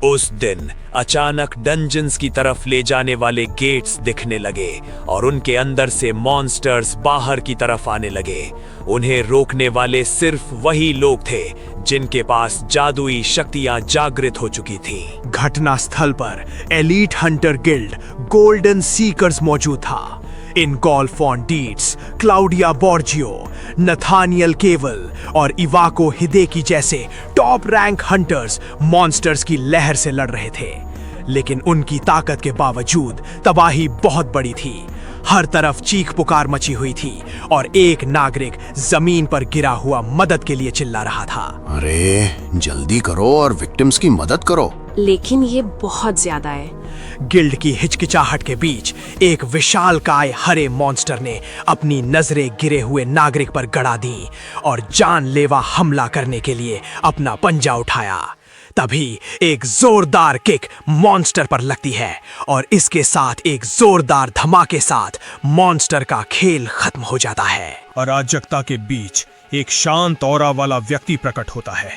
उस दिन अचानक डंजन्स की तरफ ले जाने वाले गेट्स दिखने लगे और उनके अंदर से मॉन्स्टर्स बाहर की तरफ आने लगे। उन्हें रोकने वाले सिर्फ वही लोग थे जिनके पास जादुई शक्तियां जागृत हो चुकी थीं। घटना स्थल पर elite Hunter guild golden seekers मौजूद था। इनगॉल फॉन डीट्स, क्लाउडिया बोर्जियो, नथानियल केवल और इवाको हिदेकी जैसे टॉप रैंक हंटर्स मॉन्स्टर्स की लहर से लड़ रहे थे, लेकिन उनकी ताकत के बावजूद तबाही बहुत बड़ी थी। हर तरफ चीख पुकार मची हुई थी और एक नागरिक जमीन पर गिरा हुआ मदद के लिए चिल्ला रहा था। अरे जल्दी करो और विक्टिम्स की मदद करो। लेकिन ये बहुत ज्यादा है। गिल्ड की हिचकिचाहट के बीच एक विशालकाय हरे मॉन्स्टर ने अपनी नजरें गिरे हुए नागरिक पर गड़ा दी और जानलेवा हमला करने के लिए अपना पंजा उठाया। तभी एक जोरदार किक मॉन्स्टर पर लगती है और इसके साथ एक जोरदार धमाके साथ मॉन्स्टर का खेल खत्म हो जाता है। अराजकता के बीच एक शांत ऑरा वाला व्यक्ति प्रकट होता है।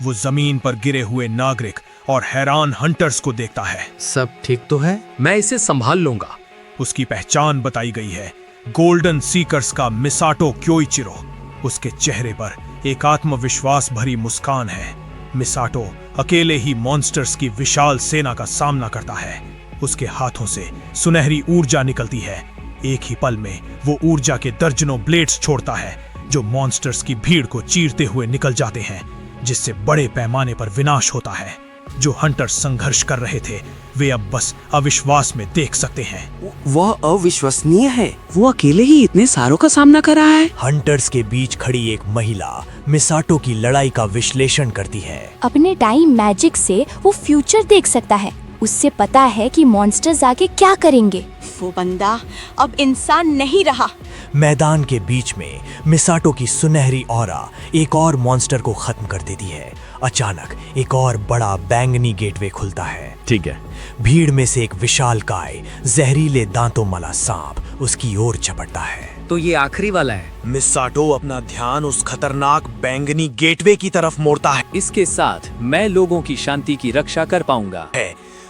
वो जमीन पर गिरे हुए नागरिक और हैरान हंटर्स को देखता है। सब ठीक तो है, मैं इसे संभाल लूंगा। उसकी पहचान बताई गई है गोल्डन सीकर्स का मिसाटो क्योइचिरो। उसके चेहरे पर एक आत्मविश्वास भरी मुस्कान है। मिसाटो अकेले ही मॉन्स्टर्स की विशाल सेना का सामना करता है। उसके हाथों से सुनहरी ऊर्जा निकलती है। एक ही पल में वो ऊर्जा के दर्जनों ब्लेड्स छोड़ता है जो मॉन्स्टर्स की भीड़ को चीरते हुए निकल जाते हैं, जिससे बड़े पैमाने पर विनाश होता है। जो हंटर्स संघर्ष कर रहे थे वे अब बस अविश्वास में देख सकते हैं। वह अविश्वसनीय है। वो अकेले ही इतने सारों का सामना कर रहा है। हंटर्स के बीच खड़ी एक महिला मिसाटो की लड़ाई का विश्लेषण करती है। अपने टाइम मैजिक से वो फ्यूचर देख सकता है। उससे पता है कि मॉन्स्टर्स आगे क्या करेंगे। वो बंदा अब इंसान नहीं रहा। मैदान के बीच में मिसाटो की सुनहरी ऑरा एक और मॉन्स्टर को खत्म कर देती है। अचानक एक और बड़ा बैंगनी गेटवे खुलता है। ठीक है। भीड़ में से एक विशालकाय जहरीले दांतों वाला सांप उसकी ओर झपटता है। तो ये आखिरी वाला है। मिसाटो अपना ध्यान उस खतरनाक बैंगनी गेटवे की तरफ मोड़ता है। इसके साथ मैं लोगों की शांति की रक्षा कर पाऊंगा।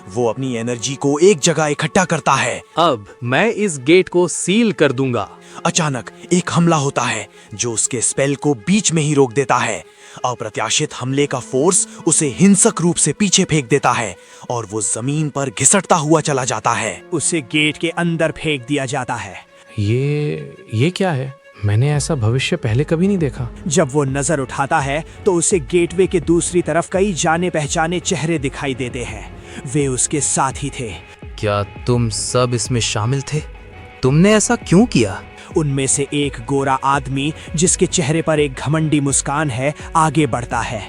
वो अपनी एनर्जी को एक जगह इकट्ठा करता है। अब मैं इस गेट को सील कर दूंगा। अचानक एक हमला होता है जो उसके स्पेल को बीच में ही रोक देता है। अप्रत्याशित हमले का फोर्स उसे हिंसक रूप से पीछे फेंक देता है और वो जमीन पर घिसटता हुआ चला जाता है। उसे गेट के अंदर फेंक दिया जाता है। ये क्या है? मैंने ऐसा भविष्य पहले कभी नहीं देखा। जब वो नजर उठाता है तो उसे गेटवे के दूसरी तरफ कई जाने पहचाने चेहरे दिखाई देते हैं। वे उसके साथी थे। क्या तुम सब इसमें शामिल थे? तुमने ऐसा क्यों किया? उनमें से एक गोरा आदमी जिसके चेहरे पर एक घमंडी मुस्कान है आगे बढ़ता है।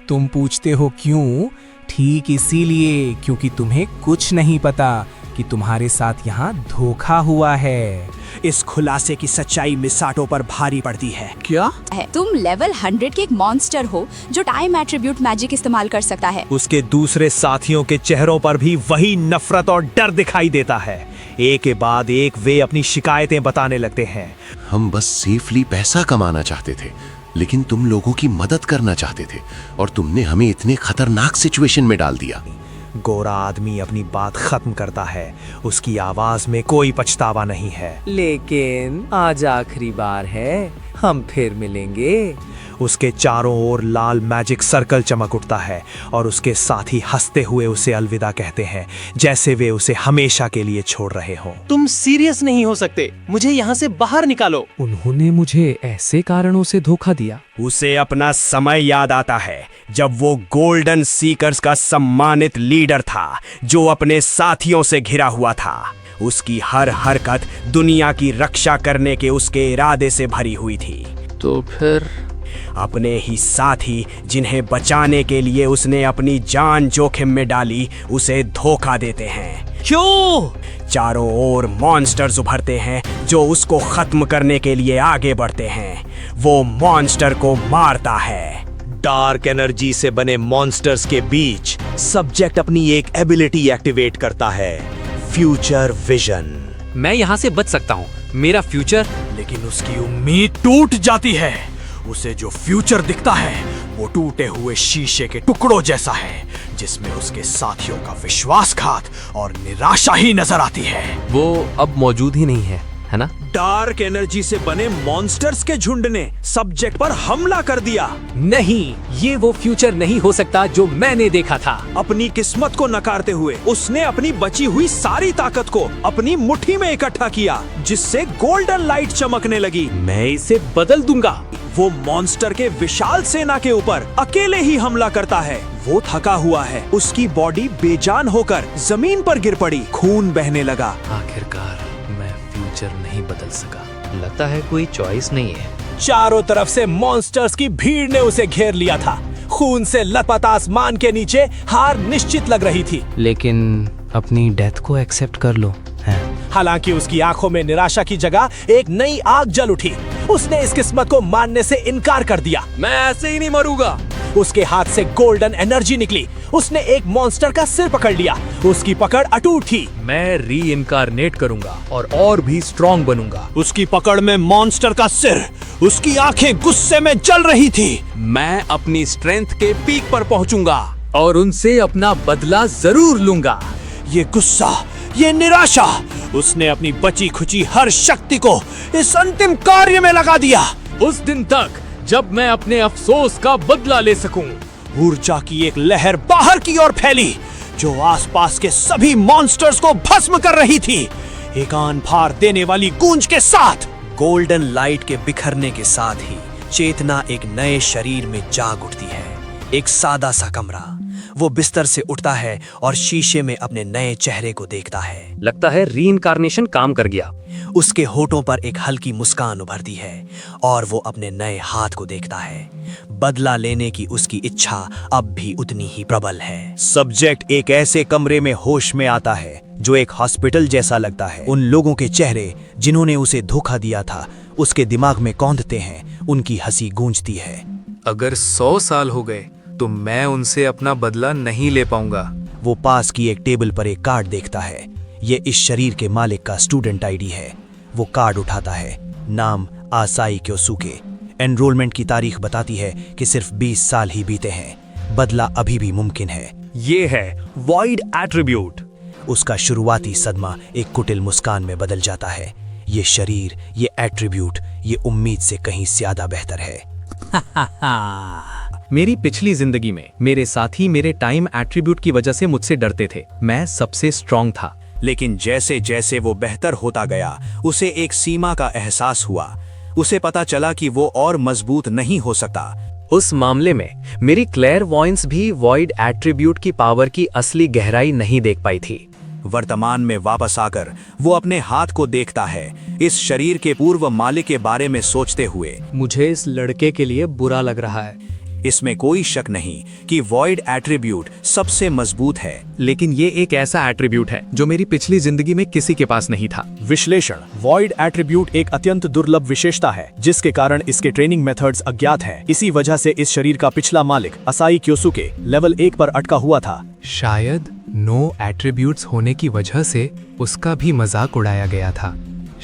तुम पूछते हो क्यों? ठीक इसीलिए क्योंकि तुम्हें कुछ नहीं पता कि तुम्हारे साथ यहाँ धोखा हुआ है। इस खुलासे की सच्चाई मिसाटो पर भारी पड़ती है। क्या? तुम लेवल 100 के एक मॉन्स्टर हो जो टाइम एट्रीब्यूट मैजिक इस्तेमाल कर सकता है। उसके दूसरे साथियों के चेहरों पर भी वही नफरत और डर दिखाई देता है। एक के बाद एक वे अपनी शिकायतें बताने लगते हैं। हम बस सेफली पैसा कमाना चाहते थे, लेकिन तुम लोगों की मदद करना चाहते थे और तुमने हमें इतने खतरनाक सिचुएशन में डाल दिया। गोरा आदमी अपनी बात खत्म करता है। उसकी आवाज में कोई पछतावा नहीं है। लेकिन आज आखिरी बार है, हम फिर मिलेंगे। उसके चारों ओर लाल मैजिक सर्कल चमक उठता है और उसके साथी हंसते हुए उसे अलविदा कहते हैं, जैसे वे उसे हमेशा के लिए छोड़ रहे हों। तुम सीरियस नहीं हो सकते, मुझे यहाँ से बाहर निकालो। उन्होंने मुझे ऐसे कारणों से धोखा दिया। उसे अपना समय याद आता है जब वो गोल्डन सीकर्स का सम्मानित लीडर था जो अपने साथियों से घिरा हुआ था। उसकी हर हरकत दुनिया की रक्षा करने के उसके इरादे से भरी हुई थी। तो फिर अपने ही साथी जिन्हें बचाने के लिए उसने अपनी जान जोखिम में डाली उसे धोखा देते हैं। क्यों? चारों ओर मॉन्स्टर्स उभरते हैं जो उसको खत्म करने के लिए आगे बढ़ते हैं। वो मॉन्स्टर को मारता है। डार्क एनर्जी से बने मॉन्स्टर्स के बीच सब्जेक्ट अपनी एक एबिलिटी एक्टिवेट करता है, फ्यूचर विजन। मैं यहाँ से बच सकता हूँ, मेरा फ्यूचर। लेकिन उसकी उम्मीद टूट जाती है। उसे जो फ्यूचर दिखता है वो टूटे हुए शीशे के टुकड़ों जैसा है जिसमें उसके साथियों का विश्वासघात और निराशा ही नजर आती है। वो अब मौजूद ही नहीं है ना? डार्क एनर्जी से बने मॉन्स्टर्स के झुंड ने सब्जेक्ट पर हमला कर दिया। नहीं, ये वो फ्यूचर नहीं हो सकता जो मैंने देखा था। अपनी किस्मत को नकारते हुए उसने अपनी बची हुई सारी ताकत को अपनी मुट्ठी में इकट्ठा किया, जिससे गोल्डन लाइट चमकने लगी। मैं इसे बदल दूंगा। वो मॉन्स्टर के विशाल सेना के ऊपर अकेले ही हमला करता है। वो थका हुआ है, उसकी बॉडी बेजान होकर जमीन पर गिर पड़ी, खून बहने लगा। आखिरकार मैं फ्यूचर नहीं बदल सका। लगता है कोई चॉइस नहीं है। चारों तरफ से मॉन्स्टर्स की भीड़ ने उसे घेर लिया था। खून से लथपथ आसमान के नीचे हार निश्चित लग रही थी। लेकिन अपनी डेथ को एक्सेप्ट कर लो है। हालांकि उसकी आंखों में निराशा की जगह एक नई आग जल उठी। उसने इस किस्मत को मानने से इनकार कर दिया। मैं ऐसे ही नहीं मरूंगा। उसके हाथ से गोल्डन एनर्जी निकली। उसने एक मॉन्स्टर का सिर पकड़ लिया। उसकी पकड़ अटूट थी। मैं री इनकारनेट करूंगा और भी स्ट्रॉन्ग बनूंगा। उसकी पकड़ में मॉन्स्टर का सिर, उसकी आंखें गुस्से में जल रही थी। मैं अपनी स्ट्रेंथ के पीक पर पहुंचूंगा और उनसे अपना बदला जरूर लूंगा। ये गुस्सा, ये निराशा, उसने अपनी बची खुची हर शक्ति को इस अंतिम कार्य में लगा दिया। उस दिन तक जब मैं अपने अफसोस का बदला ले सकूं। ऊर्जा की एक लहर बाहर की ओर फैली जो आसपास के सभी मॉन्स्टर्स को भस्म कर रही थी। एक कान फाड़ देने वाली गूंज के साथ गोल्डन लाइट के बिखरने के साथ ही चेतना एक नए शरीर में जाग उठती है। एक सादा सा कमरा। वो बिस्तर से उठता है और शीशे में अपने नए चेहरे को देखता है। लगता है रीइंकारनेशन काम कर गया। उसके होठों पर एक हल्की मुस्कान उभरती है और वो अपने नए हाथ को देखता है। बदला लेने की उसकी इच्छा अब भी उतनी ही प्रबल है। सब्जेक्ट एक ऐसे कमरे में होश में आता है जो एक हॉस्पिटल जैसा लगता है। उन लोगों के चेहरे जिन्होंने उसे धोखा दिया था उसके दिमाग में कौंधते हैं। उनकी हंसी गूंजती है। अगर 100 साल हो गए तो मैं उनसे अपना बदला नहीं ले पाऊंगा। वो पास की एक टेबल पर एक कार्ड देखता है। ये इस शरीर के मालिक का स्टूडेंट आईडी है। वो कार्ड उठाता है। नाम आसाई क्योसुके। एनरोलमेंट की तारीख बताती है कि सिर्फ 20 साल ही बीते हैं। बदला अभी भी मुमकिन है। ये है वॉइड एट्रीब्यूट। उसका शुरुआती सदमा एक कुटिल मुस्कान में बदल जाता है। ये शरीर, ये एट्रीब्यूट, ये उम्मीद से कहीं ज्यादा बेहतर है। मेरी पिछली जिंदगी में मेरे साथी मेरे टाइम एट्रीब्यूट की वजह से मुझसे डरते थे। मैं सबसे स्ट्रांग था। लेकिन जैसे जैसे वो बेहतर होता गया उसे एक सीमा का एहसास हुआ। उसे पता चला कि वो और मजबूत नहीं हो सकता। उस मामले में मेरी क्लेयरवॉयंस भी वॉइड एट्रीब्यूट की पावर की असली गहराई नहीं देख पाई थी। वर्तमान में वापस आकर वो अपने हाथ को देखता है, इस शरीर के पूर्व मालिक के बारे में सोचते हुए। मुझे इस लड़के के लिए बुरा लग रहा है। इसमें कोई शक नहीं कि वॉइड एट्रीब्यूट सबसे मजबूत है। लेकिन ये एक ऐसा एट्रीब्यूट है जो मेरी पिछली जिंदगी में किसी के पास नहीं था। विश्लेषण। वॉइड एट्रीब्यूट एक अत्यंत दुर्लभ विशेषता है जिसके कारण इसके ट्रेनिंग मेथड्स अज्ञात हैं। इसी वजह से इस शरीर का पिछला मालिक असाई क्योसुके लेवल 1 पर अटका हुआ था। शायद नो एट्रीब्यूट्स होने की वजह से उसका भी मजाक उड़ाया गया था।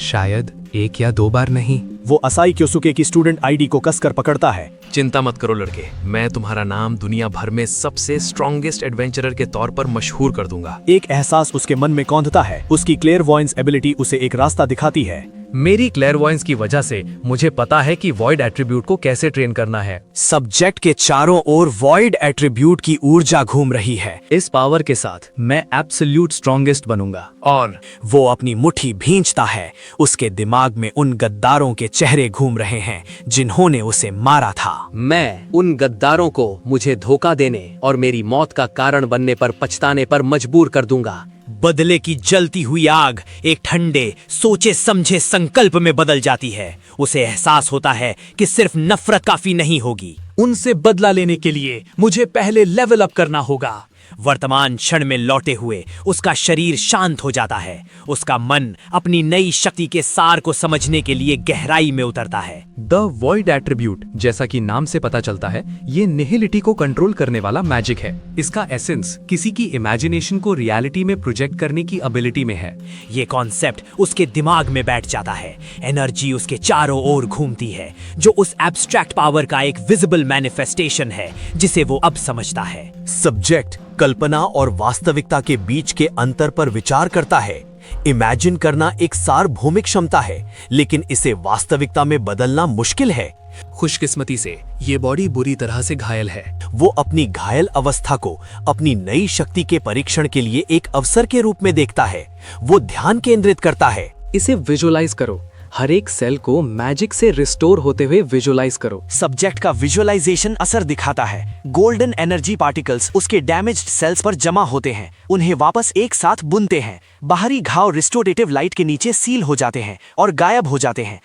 शायद 1 या 2 बार नहीं। वो असाई क्योसुके की स्टूडेंट आईडी को कसकर पकड़ता है। चिंता मत करो लड़के, मैं तुम्हारा नाम दुनिया भर में सबसे स्ट्रॉन्गेस्ट एडवेंचरर के तौर पर मशहूर कर दूंगा। एक एहसास उसके मन में कौंधता है। उसकी क्लेयरवॉयंस एबिलिटी उसे एक रास्ता दिखाती है। मेरी क्लेयरवॉयंस की वजह से मुझे पता है कि वॉइड एट्रीब्यूट को कैसे ट्रेन करना है। सब्जेक्ट के चारों ओर वॉइड एट्रीब्यूट की ऊर्जा घूम रही है। इस पावर के साथ मैं एब्सोल्यूट स्ट्रॉन्गेस्ट बनूंगा। और वो अपनी मुट्ठी भींचता है। उसके दिमाग में उन गद्दारों के चेहरे घूम रहे हैं जिन्होंने उसे मारा था। मैं उन गद्दारों को मुझे धोखा देने और मेरी मौत का कारण बनने पर पछताने पर मजबूर कर दूंगा। बदले की जलती हुई आग एक ठंडे सोचे समझे संकल्प में बदल जाती है। उसे एहसास होता है कि सिर्फ नफरत काफी नहीं होगी। उनसे बदला लेने के लिए मुझे पहले लेवल अप करना होगा। वर्तमान क्षण में लौटे हुए उसका शरीर शांत हो जाता है। उसका मन अपनी नई शक्ति के सार को समझने के लिए गहराई में उतरता है। द वॉइड एट्रीब्यूट, जैसा कि नाम से पता चलता है, ये निहिलिटी को कंट्रोल करने वाला मैजिक है। इसका एसेंस किसी की इमेजिनेशन को रियलिटी में प्रोजेक्ट करने की एबिलिटी में है। ये कॉन्सेप्ट उसके दिमाग में बैठ जाता है। एनर्जी उसके चारों ओर घूमती है, जो उस एब्स्ट्रैक्ट पावर का एक विजिबल मैनिफेस्टेशन है जिसे वो अब समझता है। सब्जेक्ट कल्पना और वास्तविकता के बीच के अंतर पर विचार करता है। इमेजिन करना एक सार्वभौमिक क्षमता है, लेकिन इसे वास्तविकता में बदलना मुश्किल है। खुशकिस्मती से ये बॉडी बुरी तरह से घायल है। वो अपनी घायल अवस्था को अपनी नई शक्ति के परीक्षण के लिए एक अवसर के रूप में देखता है। वो ध्यान केंद्रित करता है। इसे विजुअलाइज करो। हर एक सेल को मैजिक से रिस्टोर होते हुए विजुअलाइज करो। सब्जेक्ट का विजुअलाइजेशन असर दिखाता है। गोल्डन एनर्जी पार्टिकल्स उसके डैमेज्ड सेल्स पर जमा होते हैं, उन्हें वापस एक साथ बुनते हैं। बाहरी घाव रिस्टोरेटिव लाइट के नीचे सील हो जाते हैं और गायब हो जाते हैं।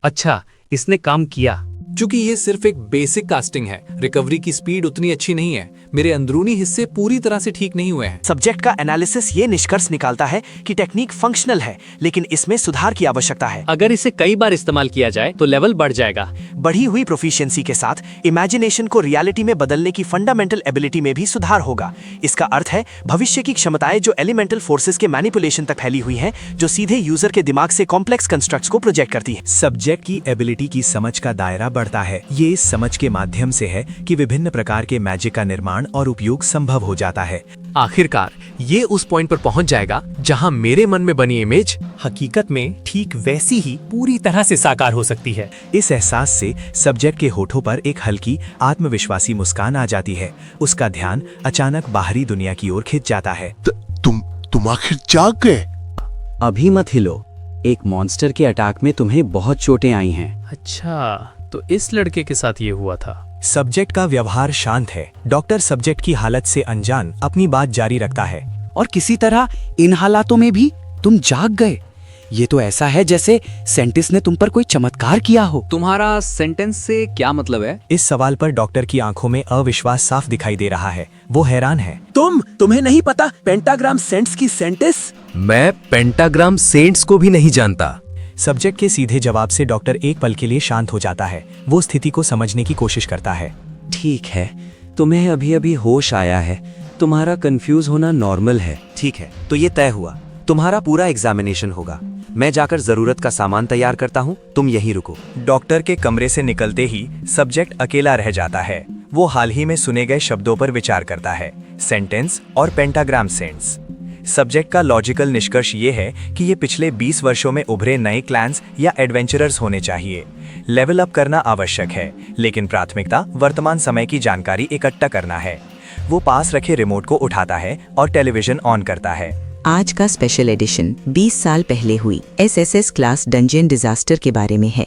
अच्छा, इसने काम किया। क्योंकि ये सिर्फ एक बेसिक कास्टिंग है, रिकवरी की स्पीड उतनी अच्छी नहीं है। मेरे अंदरूनी हिस्से पूरी तरह से ठीक नहीं हुए हैं। सब्जेक्ट का एनालिसिस ये निष्कर्ष निकालता है कि टेक्निक फंक्शनल है, लेकिन इसमें सुधार की आवश्यकता है। अगर इसे कई बार इस्तेमाल किया जाए तो लेवल बढ़ जाएगा। बढ़ी हुई प्रोफिशिएंसी के साथ इमेजिनेशन को रियलिटी में बदलने की फंडामेंटल एबिलिटी में भी सुधार होगा। इसका अर्थ है भविष्य की क्षमताएं जो एलिमेंटल फोर्सेस के मैनिपुलेशन तक फैली हुई हैं, जो सीधे यूजर के दिमाग से कॉम्प्लेक्स कंस्ट्रक्ट्स को प्रोजेक्ट करती है। सब्जेक्ट की एबिलिटी की समझ का दायरा बढ़ता है। ये इस समझ के माध्यम से है कि विभिन्न प्रकार के मैजिक का निर्माण और उपयोग संभव हो जाता है। आखिरकार ये उस पॉइंट पर पहुंच जाएगा जहां मेरे मन में बनी इमेज हकीकत में ठीक वैसी ही पूरी तरह से साकार हो सकती है। इस एहसास से सब्जेक्ट के होठों पर एक हल्की आत्मविश्वासी मुस्कान आ जाती है। उसका ध्यान अचानक बाहरी दुनिया की ओर खिंच जाता है। तुम आखिर जाग गए? अभी मत हिलो। एक मॉन्स्टर के अटैक में तुम्हें बहुत चोटें आई हैं। अच्छा, तो इस लड़के के साथ ये हुआ था। सब्जेक्ट का व्यवहार शांत है। डॉक्टर सब्जेक्ट की हालत से अनजान अपनी बात जारी रखता है। और किसी तरह इन हालातों में भी तुम जाग गए। ये तो ऐसा है जैसे सेंटिस ने तुम पर कोई चमत्कार किया हो। तुम्हारा सेंटेंस से क्या मतलब है? इस सवाल पर डॉक्टर की आंखों में अविश्वास साफ दिखाई दे रहा है। वो हैरान है। तुम्हें नहीं पता पेंटाग्राम सेंट्स की सेंटिस? मैं पेंटाग्राम सेंट्स को भी नहीं जानता। सब्जेक्ट के सीधे जवाब से डॉक्टर एक पल के लिए शांत हो जाता है। वो स्थिति को समझने की कोशिश करता है। ठीक है, तुम्हें अभी अभी होश आया है। तुम्हारा कंफ्यूज होना नॉर्मल है। ठीक है, तो ये तय हुआ। तुम्हारा पूरा एग्जामिनेशन होगा। मैं जाकर जरूरत का सामान तैयार करता हूँ, तुम यहीं रुको। डॉक्टर के कमरे से निकलते ही सब्जेक्ट अकेला रह जाता है। वो हाल ही में सुने गए शब्दों पर विचार करता है, सेंटेंस और पेंटाग्राम सेंट्स। सब्जेक्ट का लॉजिकल निष्कर्ष ये है कि ये पिछले 20 वर्षों में उभरे नए क्लैंस या एडवेंचरर्स होने चाहिए। लेवल अप करना आवश्यक है, लेकिन प्राथमिकता वर्तमान समय की जानकारी इकट्ठा करना है। वो पास रखे रिमोट को उठाता है और टेलीविजन ऑन करता है। आज का स्पेशल एडिशन 20 साल पहले हुई एसएसएस क्लास डंजन डिजास्टर के बारे में है।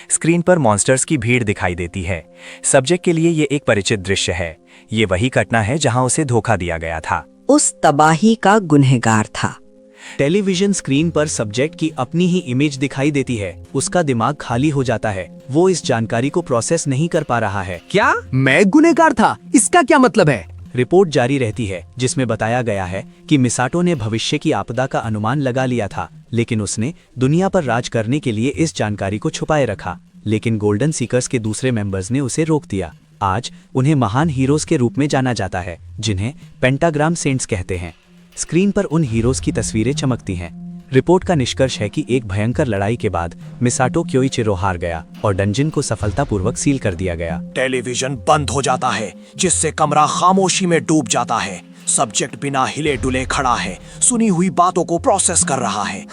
स्क्रीन पर मॉन्स्टर्स की भीड़ दिखाई देती है। सब्जेक्ट के लिए ये एक परिचित दृश्य है। ये वही घटना है जहां उसे धोखा दिया गया था। उस तबाही का गुनहगार था। टेलीविजन स्क्रीन पर सब्जेक्ट की अपनी ही इमेज दिखाई देती है। उसका दिमाग खाली हो जाता है। वो इस जानकारी को प्रोसेस नहीं कर पा रहा है। क्या मैं गुनहगार था? इसका क्या मतलब है? रिपोर्ट जारी रहती है जिसमें बताया गया है कि मिसाटो ने भविष्य की आपदा का अनुमान लगा लिया था, लेकिन उसने दुनिया पर राज करने के लिए इस जानकारी को छुपाए रखा। लेकिन गोल्डन सीकर्स के दूसरे मेंबर्स ने उसे रोक दिया। आज उन्हें महान हीरोज के रूप में जाना जाता है, जिन्हें पेंटाग्राम सेंट्स कहते हैं। स्क्रीन पर उन हीरोज की तस्वीरें चमकती हैं। रिपोर्ट का निष्कर्ष है कि एक भयंकर लड़ाई के बाद मिसाटो क्योइचिरो हार गया और डंजन को सफलतापूर्वक सील कर दिया गया। टेलीविजन बंद हो जाता है, जिससे कमरा खामोशी में डूब जाता है। सब्जेक्ट बिना हिले डुले खड़ा है, सुनी हुई बातों को प्रोसेस कर रहा है।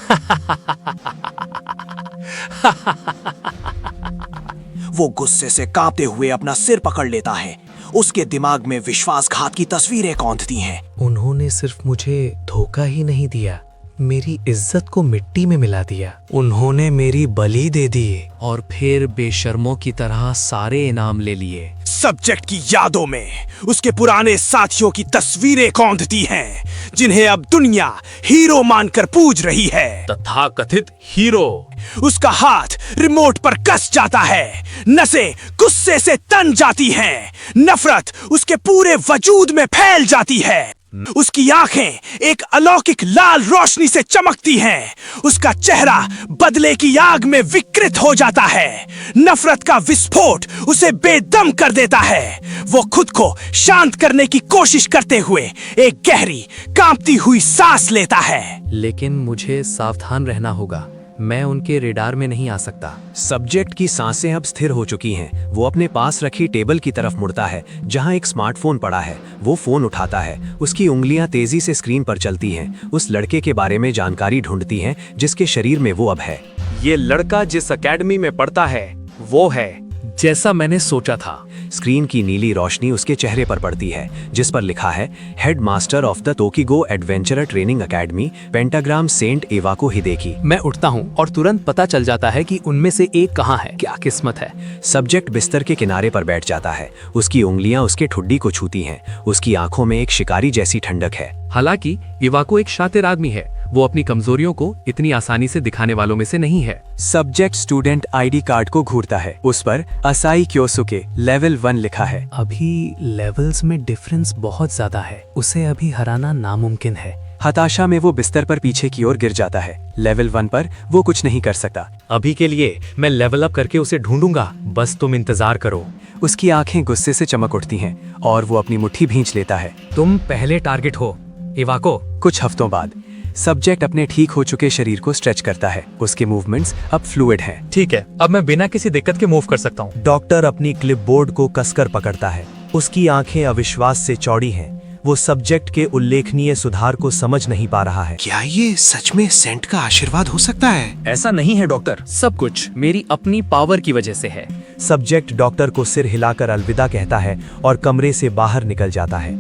वो गुस्से से कांपते हुए अपना सिर पकड़ लेता है। उसके दिमाग में विश्वासघात की तस्वीरें कौंधती हैं। उन्होंने सिर्फ मुझे धोखा ही नहीं दिया, मेरी इज्जत को मिट्टी में मिला दिया। उन्होंने मेरी बलि दे दी और फिर बेशर्मों की तरह सारे इनाम ले लिए। सब्जेक्ट की यादों में उसके पुराने साथियों की तस्वीरें कौंधती हैं, जिन्हें अब दुनिया हीरो मानकर पूज रही है। तथाकथित हीरो। उसका हाथ रिमोट पर कस जाता है। नसें गुस्से से तन जाती हैं। नफरत उसके पूरे वजूद में फैल जाती है। उसकी आंखें एक अलौकिक लाल रोशनी से चमकती हैं। उसका चेहरा बदले की आग में विकृत हो जाता है। नफरत का विस्फोट उसे बेदम कर देता है। वो खुद को शांत करने की कोशिश करते हुए एक गहरी कांपती हुई सांस लेता है। लेकिन मुझे सावधान रहना होगा, मैं उनके रेडार में नहीं आ सकता। सब्जेक्ट की सांसें अब स्थिर हो चुकी हैं। वो अपने पास रखी टेबल की तरफ मुड़ता है जहां एक स्मार्टफोन पड़ा है। वो फोन उठाता है। उसकी उंगलियां तेजी से स्क्रीन पर चलती हैं। उस लड़के के बारे में जानकारी ढूंढती हैं जिसके शरीर में वो अब है। ये लड़का जिस एकेडमी में पढ़ता है वो है। जैसा मैंने सोचा था। स्क्रीन की नीली रोशनी उसके चेहरे पर पड़ती है जिस पर लिखा है head master of the Tokigo adventurer training academy, pentagram saint Iwako Hideki. मैं उठता हूँ और तुरंत पता चल जाता है कि उनमें से एक कहाँ है। क्या किस्मत है। सब्जेक्ट बिस्तर के किनारे पर बैठ जाता है। उसकी उंगलियां उसके ठुड्डी को छूती हैं। उसकी आंखों में एक शिकारी जैसी ठंडक है। हालांकि इवाको एक शातिर आदमी है, वो अपनी कमजोरियों को इतनी आसानी से दिखाने वालों में से नहीं है। सब्जेक्ट स्टूडेंट आईडी कार्ड को घूरता है। उस पर असाई क्योसुके लेवल 1 लिखा है। अभी लेवल्स में डिफरेंस बहुत ज्यादा है, उसे अभी हराना नामुमकिन है। हताशा में वो बिस्तर पर पीछे की ओर गिर जाता है। लेवल 1 पर वो कुछ नहीं कर सकता। अभी के लिए मैं लेवल अप करके उसे ढूंढूंगा, बस तुम इंतजार करो। उसकी आंखें गुस्से से चमक उठती हैं और वो अपनी मुट्ठी भींच लेता है। तुम पहले टारगेट हो इवाको। कुछ हफ्तों बाद सब्जेक्ट अपने ठीक हो चुके शरीर को स्ट्रेच करता है। उसके मूवमेंट्स अब फ्लूइड हैं। ठीक है, अब मैं बिना किसी दिक्कत के मूव कर सकता हूँ। डॉक्टर अपनी क्लिपबोर्ड को कसकर पकड़ता है। उसकी आंखें अविश्वास से चौड़ी हैं। वो सब्जेक्ट के उल्लेखनीय सुधार को समझ नहीं पा रहा है। क्या ये सच में सेंट का आशीर्वाद हो सकता है? ऐसा नहीं है डॉक्टर, सब कुछ मेरी अपनी पावर की वजह से है। सब्जेक्ट डॉक्टर को सिर हिलाकर अलविदा कहता है और कमरे से बाहर निकल जाता है।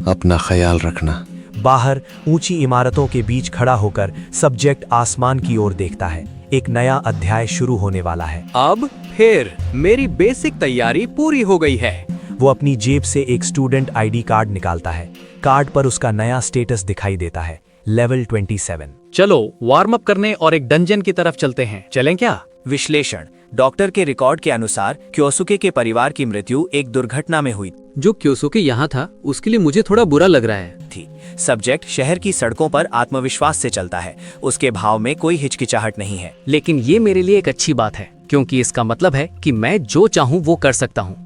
अपना ख्याल रखना। बाहर ऊंची इमारतों के बीच खड़ा होकर सब्जेक्ट आसमान की ओर देखता है। एक नया अध्याय शुरू होने वाला है। अब फिर मेरी बेसिक तैयारी पूरी हो गई है। वो अपनी जेब से एक स्टूडेंट आईडी कार्ड निकालता है। कार्ड पर उसका नया स्टेटस दिखाई देता है, लेवल 27। चलो वार्म अप करने और एक डंजन की तरफ चलते हैं। चलें क्या? विश्लेषण। डॉक्टर के रिकॉर्ड के अनुसार क्योसुके के परिवार की मृत्यु एक दुर्घटना में हुई जो क्योसुके यहाँ था उसके लिए मुझे थोड़ा बुरा लग रहा है। थी। सब्जेक्ट शहर की सड़कों पर आत्मविश्वास से चलता है। उसके भाव में कोई हिचकिचाहट नहीं है। लेकिन ये मेरे लिए एक अच्छी बात है, क्योंकि इसका मतलब है कि मैं जो चाहूँ वो कर सकता हूँ।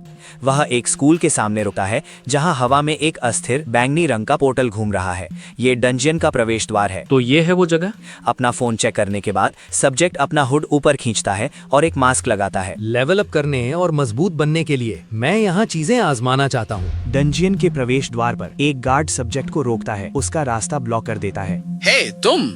वह एक स्कूल के सामने रुका है जहां हवा में एक अस्थिर बैंगनी रंग का पोर्टल घूम रहा है। ये डंजियन का प्रवेश द्वार है। तो ये है वो जगह। अपना फोन चेक करने के बाद सब्जेक्ट अपना हुड ऊपर खींचता है और एक मास्क लगाता है। लेवल अप करने और मजबूत बनने के लिए मैं यहाँ चीजें आजमाना चाहता हूँ। डंजियन के प्रवेश द्वार पर एक गार्ड सब्जेक्ट को रोकता है, उसका रास्ता ब्लॉक कर देता है। हे तुम!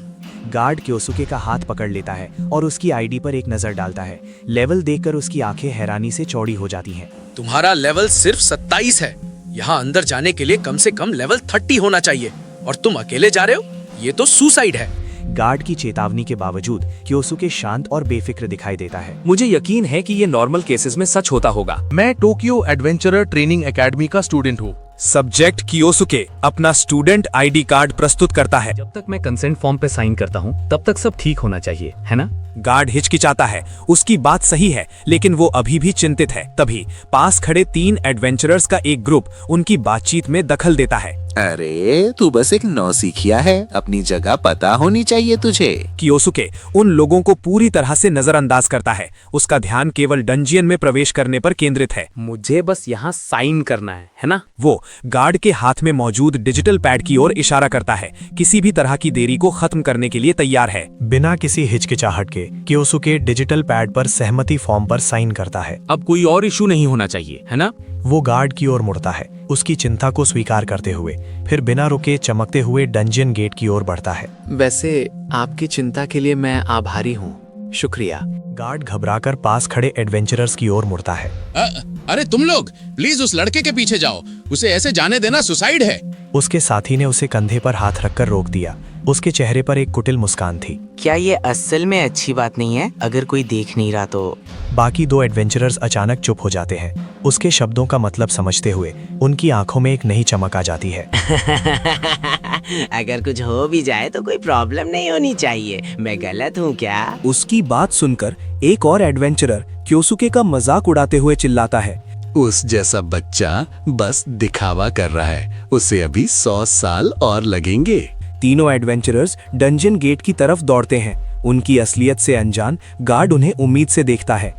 गार्ड क्योसुके का हाथ पकड़ लेता है और उसकी आईडी पर एक नजर डालता है। लेवल देखकर उसकी आंखें हैरानी से चौड़ी हो जाती हैं। तुम्हारा लेवल सिर्फ 27 है। यहाँ अंदर जाने के लिए कम से कम लेवल 30 होना चाहिए और तुम अकेले जा रहे हो? ये तो सुसाइड है। गार्ड की चेतावनी के बावजूद क्योसुके शांत और बेफिक्र दिखाई देता है। मुझे यकीन है कि ये नॉर्मल केसेस में सच होता होगा। मैं टोक्यो एडवेंचरर ट्रेनिंग एकेडमी का स्टूडेंट हूँ। सब्जेक्ट कियोसुके अपना स्टूडेंट आईडी कार्ड प्रस्तुत करता है। जब तक मैं कंसेंट फॉर्म पे साइन करता हूँ तब तक सब ठीक होना चाहिए, है ना? गार्ड हिचकिचाता है। उसकी बात सही है, लेकिन वो अभी भी चिंतित है। तभी पास खड़े 3 एडवेंचरर्स का एक ग्रुप उनकी बातचीत में दखल देता है। अरे तू बस एक नौसिखिया है, अपनी जगह पता होनी चाहिए तुझे। कियोसुके उन लोगों को पूरी तरह से नजरअंदाज करता है। उसका ध्यान केवल डंजियन में प्रवेश करने पर केंद्रित है। मुझे बस यहाँ साइन करना है ना? वो गार्ड के हाथ में मौजूद डिजिटल पैड की ओर इशारा करता है, किसी भी तरह की देरी को खत्म करने के लिए तैयार है। बिना किसी हिचकिचाहट के क्योसुके डिजिटल पैड पर सहमति फॉर्म पर साइन करता है। अब कोई और इशू नहीं होना चाहिए, है ना? वो गार्ड की ओर मुड़ता है, उसकी चिंता को स्वीकार करते हुए, फिर बिना रुके चमकते हुए डंजियन गेट की ओर बढ़ता है। वैसे आपकी चिंता के लिए मैं आभारी हूँ, शुक्रिया। गार्ड घबराकर पास खड़े एडवेंचरर्स की ओर मुड़ता है। अरे तुम लोग प्लीज उस लड़के के पीछे जाओ, उसे ऐसे जाने देना सुसाइड है। उसके साथी ने उसे कंधे पर हाथ रखकर रोक दिया। उसके चेहरे पर एक कुटिल मुस्कान थी। क्या ये असल में अच्छी बात नहीं है? अगर कोई देख नहीं रहा तो? बाकी 2 एडवेंचरर्स अचानक चुप हो जाते हैं। उसके शब्दों का मतलब समझते हुए उनकी आंखों में एक नई चमक आ जाती है। अगर कुछ हो भी जाए तो कोई प्रॉब्लम नहीं होनी चाहिए। मैं गलत हूँ क्या? उसकी बात सुनकर एक और एडवेंचरर क्योसुके का मजाक उड़ाते हुए चिल्लाता है, उस जैसा बच्चा बस दिखावा कर रहा है, उसे अभी 100 साल और लगेंगे। तीनों एडवेंचरर्स डंजन गेट की तरफ दौड़ते हैं। उनकी असलियत से अनजान गार्ड उन्हें उम्मीद से देखता है।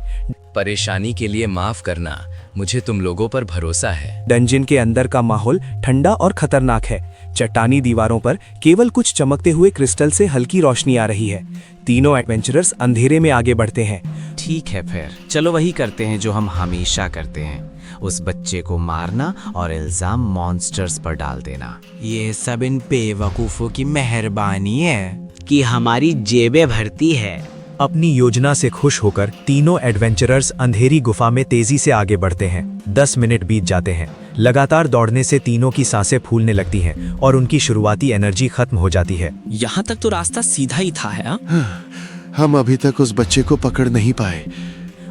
परेशानी के लिए माफ करना, मुझे तुम लोगों पर भरोसा है। डंजन के अंदर का माहौल ठंडा और खतरनाक है। चट्टानी दीवारों पर केवल कुछ चमकते हुए क्रिस्टल से हल्की रोशनी आ रही है। तीनों एडवेंचरर्स अंधेरे में आगे बढ़ते हैं। ठीक है, फिर चलो वही करते हैं जो हम हमेशा करते हैं, उस बच्चे को मारना और इल्जाम मॉन्स्टर्स पर डाल देना। ये सब इन बेवकूफों की मेहरबानी है कि हमारी जेबें भरती है। अपनी योजना से खुश होकर तीनों एडवेंचरर्स अंधेरी गुफा में तेजी से आगे बढ़ते हैं। 10 मिनट बीत जाते हैं। लगातार दौड़ने से तीनों की सांसें फूलने लगती हैं और उनकी शुरुआती एनर्जी खत्म हो जाती है। यहाँ तक तो रास्ता सीधा ही था है? हम अभी तक उस बच्चे को पकड़ नहीं पाए।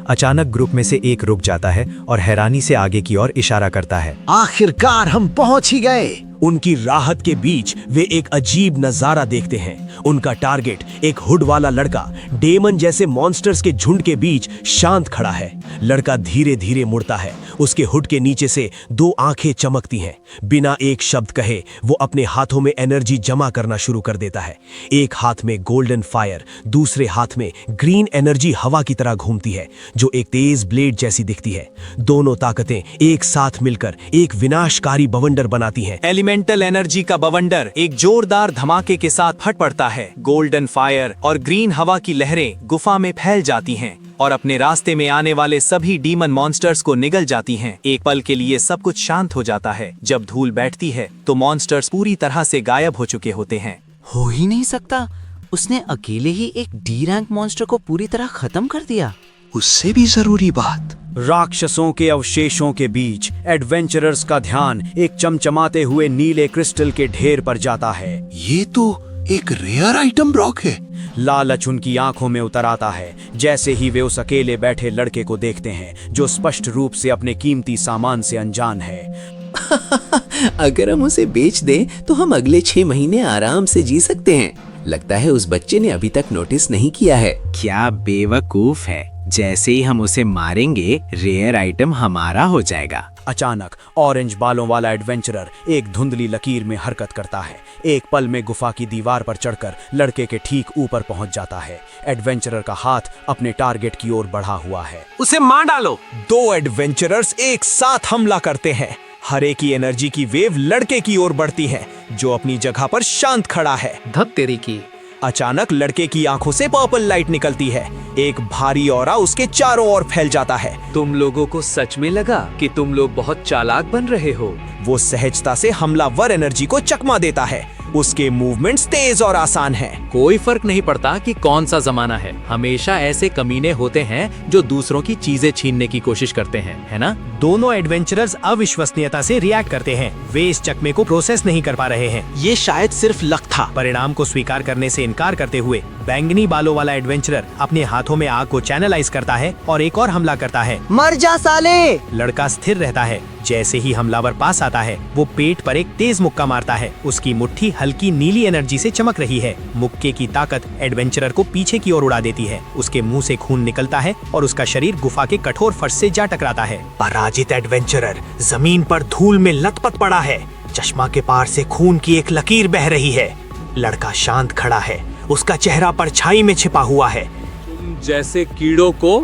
अचानक ग्रुप में से एक रुक जाता है और हैरानी से आगे की ओर इशारा करता है। आखिरकार हम पहुंच ही गए। उनकी राहत के बीच वे एक अजीब नजारा देखते हैं। उनका टारगेट एक हुड वाला लड़का डेमन जैसे मॉन्स्टर्स के झुंड के बीच शांत खड़ा है। लड़का धीरे धीरे मुड़ता है। उसके हुड के नीचे से 2 आंखें चमकती हैं। बिना एक शब्द कहे वो अपने हाथों में एनर्जी जमा करना शुरू कर देता है। एक हाथ में गोल्डन फायर, दूसरे हाथ में ग्रीन एनर्जी हवा की तरह घूमती है जो एक तेज ब्लेड जैसी दिखती है। दोनों ताकतें एक साथ मिलकर एक विनाशकारी बवंडर बनाती हैं। एलिमेंटल एनर्जी का बवंडर एक जोरदार धमाके के साथ फट पड़ता है। गोल्डन फायर और ग्रीन हवा की लहरें गुफा में फैल जाती हैं और अपने रास्ते में आने वाले सभी डीमन मॉन्स्टर्स को निगल जाती हैं। एक पल के लिए सब कुछ शांत हो जाता है। जब धूल बैठती है तो मॉन्स्टर्स पूरी तरह से गायब हो चुके होते हैं। हो ही नहीं सकता, उसने अकेले ही एक डी रैंक मॉन्स्टर को पूरी तरह खत्म कर दिया। उससे भी जरूरी बात, राक्षसों के अवशेषों के बीच एडवेंचरर्स का ध्यान एक चमचमाते हुए नीले क्रिस्टल के ढेर पर जाता है। ये तो एक रेयर आइटम ब्लॉक है। लालच उनकी आंखों में उतर आता है जैसे ही वे उस अकेले बैठे लड़के को देखते हैं जो स्पष्ट रूप से अपने कीमती सामान से अनजान है। अगर हम उसे बेच दें तो हम अगले 6 महीने आराम से जी सकते हैं। लगता है उस बच्चे ने अभी तक नोटिस नहीं किया है। क्या बेवकूफ है, जैसे ही हम उसे मारेंगे रेयर आइटम हमारा हो जाएगा। अचानक ऑरेंज बालों वाला एडवेंचरर एक धुंधली लकीर में हरकत करता है। एक पल में गुफा की दीवार पर चढ़कर लड़के के ठीक ऊपर पहुंच जाता है। एडवेंचरर का हाथ अपने टारगेट की ओर बढ़ा हुआ है। उसे मार डालो। 2 एडवेंचरर्स एक साथ हमला करते हैं। हरे की एनर्जी की वेव लड़के की ओर बढ़ती है जो अपनी जगह पर शांत खड़ा है। धत तेरी की। अचानक लड़के की आंखों से पर्पल लाइट निकलती है। एक भारी ऑरा उसके चारों ओर फैल जाता है। तुम लोगों को सच में लगा कि तुम लोग बहुत चालाक बन रहे हो। वो सहजता से हमलावर एनर्जी को चकमा देता है। उसके मूवमेंट्स तेज और आसान हैं। कोई फर्क नहीं पड़ता कि कौन सा जमाना है, हमेशा ऐसे कमीने होते हैं जो दूसरों की चीजें छीनने की कोशिश करते हैं, है ना? दोनों एडवेंचरर्स अविश्वसनीयता से रिएक्ट करते हैं। वे इस चकमे को प्रोसेस नहीं कर पा रहे हैं। ये शायद सिर्फ लक था। परिणाम को स्वीकार करने से इनकार करते हुए बैंगनी बालों वाला एडवेंचरर अपने हाथों में आग को चैनलाइज करता है और एक और हमला करता है। मर जा साले! लड़का स्थिर रहता है। जैसे ही हमलावर पास आता है वो पेट पर एक तेज मुक्का मारता है। उसकी मुट्ठी हल्की नीली एनर्जी से चमक रही है। मुक्के की ताकत एडवेंचरर को पीछे की ओर उड़ा देती है। उसके मुंह से खून निकलता है और उसका शरीर गुफा के कठोर फर्श से जा टकराता है। पराजित एडवेंचरर जमीन पर धूल में लथपथ पड़ा है। चश्मा के पार से खून की एक लकीर बह रही है। लड़का शांत खड़ा है। उसका चेहरा परछाई में छिपा हुआ है। तुम जैसे कीड़ों को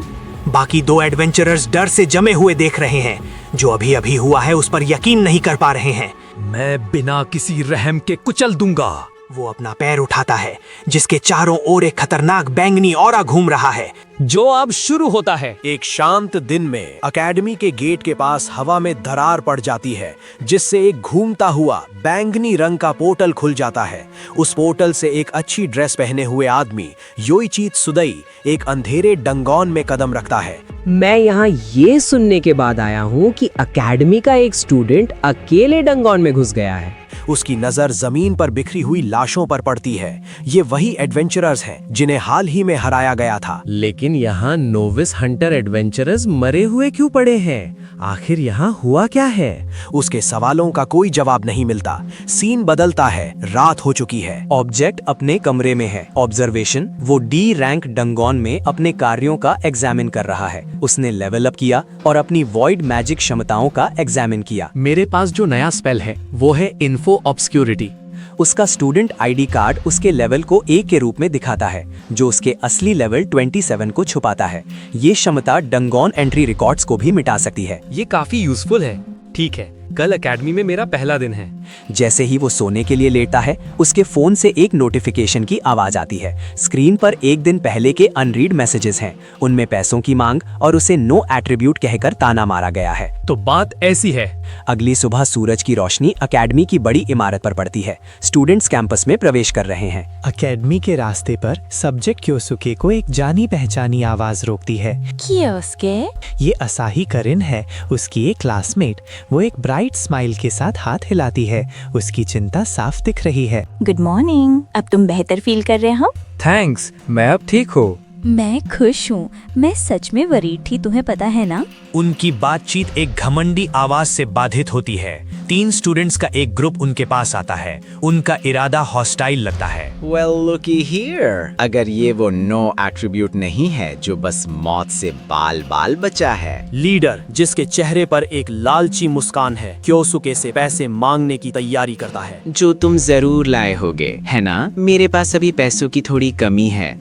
बाकी 2 एडवेंचरर्स डर से जमे हुए देख रहे हैं। जो अभी अभी हुआ है उस पर यकीन नहीं कर पा रहे हैं। मैं बिना किसी रहम के कुचल दूंगा। वो अपना पैर उठाता है जिसके चारों ओर एक खतरनाक बैंगनी ऑरा घूम रहा है जो अब शुरू होता है। एक शांत दिन में एकेडमी के गेट के पास हवा में दरार पड़ जाती है जिससे एक घूमता हुआ बैंगनी रंग का पोर्टल खुल जाता है। उस पोर्टल से एक अच्छी ड्रेस पहने हुए आदमी योईचीत सुदई एक अंधेरे डंगोन में कदम रखता है। मैं यहाँ ये सुनने के बाद आया हूँ कि एकेडमी का एक स्टूडेंट अकेले डंगोन में घुस गया है। उसकी नजर जमीन पर बिखरी हुई लाशों पर पड़ती है। ये वही एडवेंचरर्स हैं जिन्हें हाल ही में हराया गया था। लेकिन यहाँ नोविस हंटर एडवेंचरर्स मरे हुए क्यों पड़े हैं? आखिर यहाँ हुआ क्या है? उसके सवालों का कोई जवाब नहीं मिलता। सीन बदलता है, रात हो चुकी है। ऑब्जेक्ट अपने कमरे में है। ऑब्जर्वेशन, वो डी रैंक डंगोन में अपने कार्यों का एग्जामिन कर रहा है। उसने लेवल अप किया और अपनी वॉइड मैजिक क्षमताओं का एग्जामिन किया। मेरे पास जो नया स्पेल है वो है इन्फो ऑब्सक्यूरिटी। उसका स्टूडेंट आईडी कार्ड उसके लेवल को ए के रूप में दिखाता है, जो उसके असली लेवल 27 को छुपाता है। ये क्षमता डंगोन एंट्री रिकॉर्ड्स को भी मिटा सकती है। ये काफी यूजफुल है। ठीक है, कल एकेडमी में मेरा पहला दिन है। जैसे ही वो सोने के लिए लेटता है, उसके फोन से एक नोटिफिकेशन की आवाज आती है। स्क्रीन पर एक दिन पहले के अनरीड मैसेजेस हैं। उनमें पैसों की मांग और उसे नो एट्रीब्यूट कहकर ताना मारा गया है। तो बात ऐसी है। अगली सुबह सूरज की रोशनी एकेडमी की बड़ी इमारत पर पड़ती है। स्टूडेंट्स कैंपस में प्रवेश कर रहे हैं। एकेडमी के रास्ते पर सब्जेक्ट क्योसुके को एक जानी पहचानी आवाज रोकती है। क्योसुके? ये असाही करिन है, उसकी एक क्लासमेट। वो एक ब्राइट स्माइल के साथ हाथ हिलाती है। उसकी चिंता साफ दिख रही है। Good morning. अब तुम बेहतर फील कर रहे हो? थैंक्स, मैं अब ठीक हूँ। मैं खुश हूँ। मैं सच में वरीड थी, तुम्हें पता है ना? उनकी बातचीत एक घमंडी आवाज से बाधित होती है। 3 स्टूडेंट्स का एक ग्रुप उनके पास आता है। उनका इरादा हॉस्टाइल लगता है। Well, looky here. अगर ये वो नो एट्रीब्यूट नहीं है जो बस मौत से बाल बाल बचा है। लीडर, जिसके चेहरे पर एक लालची मुस्कान है, क्योसुके से पैसे मांगने की तैयारी करता है। जो तुम जरूर लाए होगे, है ना? मेरे पास अभी पैसों की थोड़ी कमी है।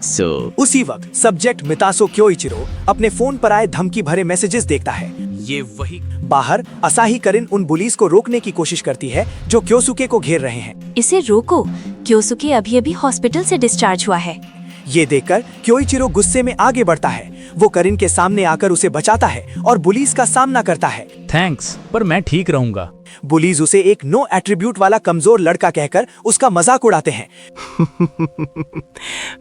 उसी वक्त सब्जेक्ट मितासो क्योइचिरो अपने फोन पर आए धमकी भरे मैसेजेस देखता है। ये वही बाहर असाही करिन उन बुलीज को रोकने की कोशिश करती है जो क्योसुके को घेर रहे हैं। इसे रोको, क्योसुके अभी अभी हॉस्पिटल से डिस्चार्ज हुआ है। ये देखकर क्योइचिरो गुस्से में आगे बढ़ता है। वो करिन के सामने आकर उसे बचाता है और बुलीज का सामना करता है। थैंक्स, पर मैं ठीक रहूंगा। बुलीज उसे एक नो एट्रीब्यूट वाला कमजोर लड़का कहकर उसका मजाक उड़ाते हैं।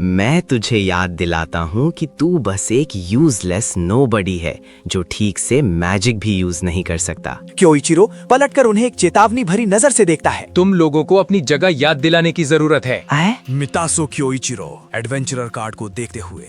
मैं तुझे याद दिलाता हूँ कि तू बस एक यूजलेस नोबडी है जो ठीक से मैजिक भी यूज नहीं कर सकता। क्योइचिरो पलटकर उन्हें एक चेतावनी भरी नजर से देखता है। तुम लोगों को अपनी जगह याद दिलाने की जरूरत है। मितासो क्योइचिरो एडवेंचरर कार्ड को देखते हुए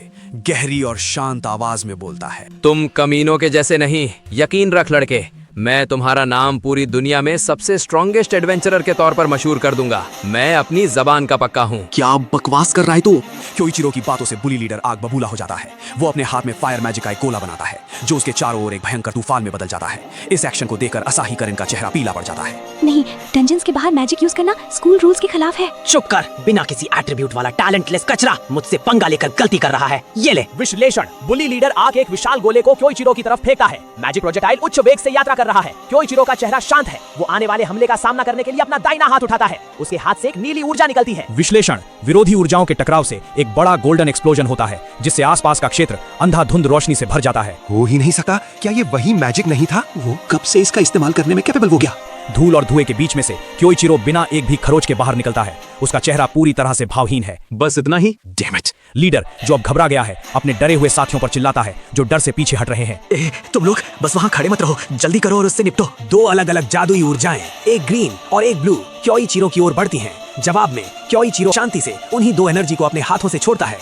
गहरी और शांत आवाज में बोलता है। तुम कमीनों के जैसे नहीं। यकीन रख लड़के, मैं तुम्हारा नाम पूरी दुनिया में सबसे स्ट्रॉन्गेस्ट एडवेंचरर के तौर पर मशहूर कर दूंगा। मैं अपनी जबान का पक्का हूँ। क्या बकवास कर रहा है तू? क्योइचिरो की बातों से बुली लीडर आग बबूला हो जाता है। वो अपने हाथ में फायर मैजिक का एक गोला बनाता है जो उसके चारों ओर एक भयंकर तूफान में बदल जाता है। इस एक्शन को देखकर असाही करिन का चेहरा पीला पड़ जाता है। नहीं, डंजन्स के बाहर मैजिक यूज करना स्कूल रूल्स के खिलाफ है। चुप कर, बिना किसी एट्रीब्यूट वाला टैलेंटलेस कचरा मुझसे पंगा लेकर गलती कर रहा है। ये ले। विश्लेषण, बुली लीडर आग एक विशाल गोले को क्योइचिरो की तरफ फेंकता है। मैजिक प्रोजेक्टाइल उच्च वेग से यात्रा कर रहा है। क्योइचिरो का चेहरा शांत है। वो आने वाले हमले का सामना करने के लिए अपना दाहिना हाथ उठाता है। उसके हाथ से एक नीली ऊर्जा निकलती है। विश्लेषण, विरोधी ऊर्जाओं के टकराव से एक बड़ा गोल्डन एक्सप्लोजन होता है जिससे आसपास का क्षेत्र अंधाधुंध रोशनी से भर जाता है। हो ही नहीं सकता। क्या ये वही मैजिक नहीं था? वो कब से इसका इस्तेमाल करने में कैपेबल हो गया? धूल और धुएं के बीच में से क्योइचिरो बिना एक भी खरोच के बाहर निकलता है। उसका चेहरा पूरी तरह से भावहीन है। बस इतना ही? Damn it! लीडर, जो अब घबरा गया है, अपने डरे हुए साथियों पर चिल्लाता है जो डर से पीछे हट रहे हैं। तुम लोग बस वहाँ खड़े मत रहो, जल्दी करो और उससे निपटो। 2 अलग-अलग जादुई ऊर्जाएं, एक ग्रीन और एक ब्लू, क्योइचिरो की ओर बढ़ती हैं। जवाब में क्योइचिरो शांति से उन्हीं 2 एनर्जी को अपने हाथों से छोड़ता है।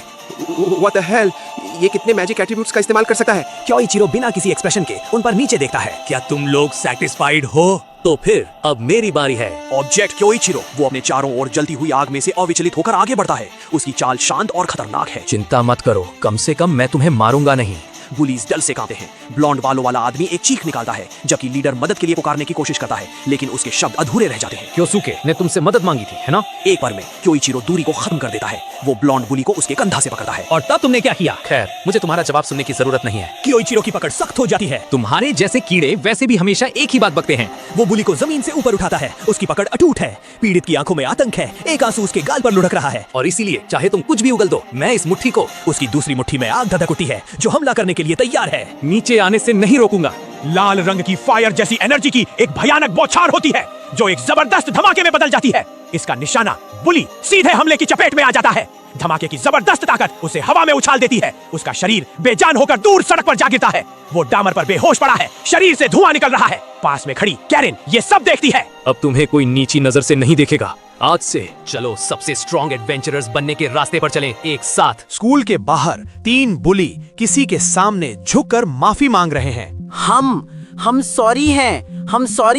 What the hell? ये कितने मैजिक एट्रीब्यूट्स का इस्तेमाल कर सकता है? क्योइचिरो बिना किसी एक्सप्रेशन के उन पर नीचे देखता है। क्या तुम लोग सैटिस्फाइड हो? तो फिर अब मेरी बारी है। ऑब्जेक्ट क्योइचिरो, वो अपने चारों ओर जलती हुई आग में से अविचलित होकर आगे बढ़ता है। उसकी चाल शांत और खतरनाक है। चिंता मत करो, कम से कम मैं तुम्हें मारूंगा नहीं। बुलीज डर से कांपते हैं। ब्लॉन्ड बालों वाला आदमी एक चीख निकालता है जबकि लीडर मदद के लिए पुकारने की कोशिश करता है, लेकिन उसके शब्द अधूरे रह जाते हैं। क्योसुके ने तुमसे मदद मांगी थी, है ना? एक बार में क्योइचिरो दूरी को खत्म कर देता है। वो ब्लॉन्ड बुली को उसके कंधा से पकड़ता है। और तब तुमने क्या किया? खैर, मुझे तुम्हारा जवाब सुनने की जरूरत नहीं है। क्योइचिरो की पकड़ सख्त हो जाती है। तुम्हारे जैसे कीड़े वैसे भी हमेशा एक ही बात बकते हैं। वो बुली को जमीन से ऊपर उठाता है। उसकी पकड़ अटूट है। पीड़ित की आंखों में आतंक है। एक आंसू उसके गाल पर लुढ़क रहा है। और इसीलिए चाहे तुम कुछ भी उगल दो, मैं इस मुट्ठी को। उसकी दूसरी मुट्ठी में आग धधक उठती है जो हमला करने के लिए तैयार है। नीचे आने से नहीं रोकूंगा। लाल रंग की फायर जैसी एनर्जी की एक भयानक बौछार होती है जो एक जबरदस्त धमाके में बदल जाती है। इसका निशाना बुली सीधे हमले की चपेट में आ जाता है। धमाके की जबरदस्त ताकत उसे हवा में उछाल देती है। उसका शरीर बेजान होकर दूर सड़क पर जा गिरता है। वो डामर पर बेहोश पड़ा है, शरीर से धुआं निकल रहा है। पास में खड़ी कैरिन ये सब देखती है। अब तुम्हें कोई नीची नजर से नहीं देखेगा। आज से चलो सबसे स्ट्रॉन्ग एडवेंचरर्स बनने के रास्ते पर चलें एक साथ। स्कूल के बाहर 3 बुली किसी के सामने झुककर माफी मांग रहे हैं। हम सॉरी